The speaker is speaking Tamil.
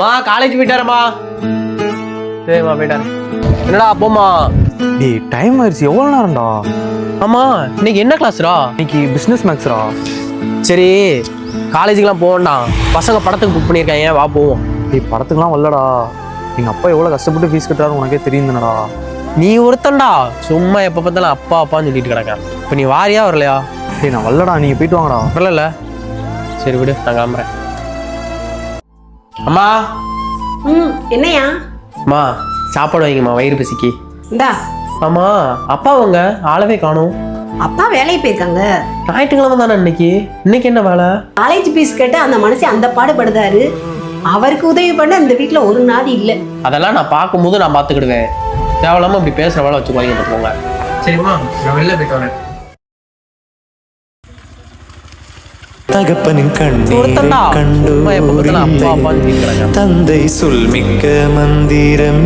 காலேஜ் போயிட்டாரம்மா. சரிம்மா போயிட்டாரு. என்னடா போமா? டேய் டைம் ஆயிடுச்சு, எவ்வளோ நேரம்டா? ஆமா இன்னைக்கு என்ன கிளாஸ்ரா? இன்னைக்கு பிஸ்னஸ் மேக்ஸ்ரா. சரி காலேஜுக்கெல்லாம் போகண்டாம், பசங்க படத்துக்கு புக் பண்ணியிருக்காங்க, வா போவோம். டேய் படத்துக்குலாம் வரலடா. எங்கள் அப்பா எவ்வளோ கஷ்டப்பட்டு ஃபீஸ் கட்டுறாரு உனக்கே தெரியுதுனடா. நீ ஒருத்தன்டா சும்மா எப்போ பார்த்தாலும் அப்பா அப்பான்னு சொல்லிட்டு கிடக்க. இப்போ நீ வாரியா வரலையா? டேய் நான் வரலடா, நீங்கள் போயிட்டு வாங்கடா. வரல. சரி விடு, நான் கிளம்புறேன். அம்மா. என்னையா? அம்மா சாப்பாடு வைங்கம்மா, வயிறு பசிக்கு. இந்தா. ஆமா அப்பா அவங்க ஆளவே காணும். அப்பா வேலைக்கு போயிருக்காங்க. ஞாயிற்றுக்கிழமை தானே இன்னைக்கு. இன்னைக்கு என்ன வேலை? காலேஜ் ஃபீஸ் கேட்டு அந்த மனுஷன் அந்த பாடுபடுதாரு. அவருக்கு உதவி பண்ண இந்த வீட்டுல ஒரு நாள் இல்ல. அதெல்லாம் நான் பார்க்கும்போது நான் பார்த்துக்கிடுவேன். தேவையில்லாம இப்படி பேசுற வேலை வச்சுக்கோங்க போங்க. சரிம்மா நான் வெளில போயிட்டு வரேன். தகப்பனின் கண்ணீரை கண்டு அப்பா அப்பான்னு சொல்லிட்டு கிடக்க. தந்தை சொல் மிக்க மந்திரம்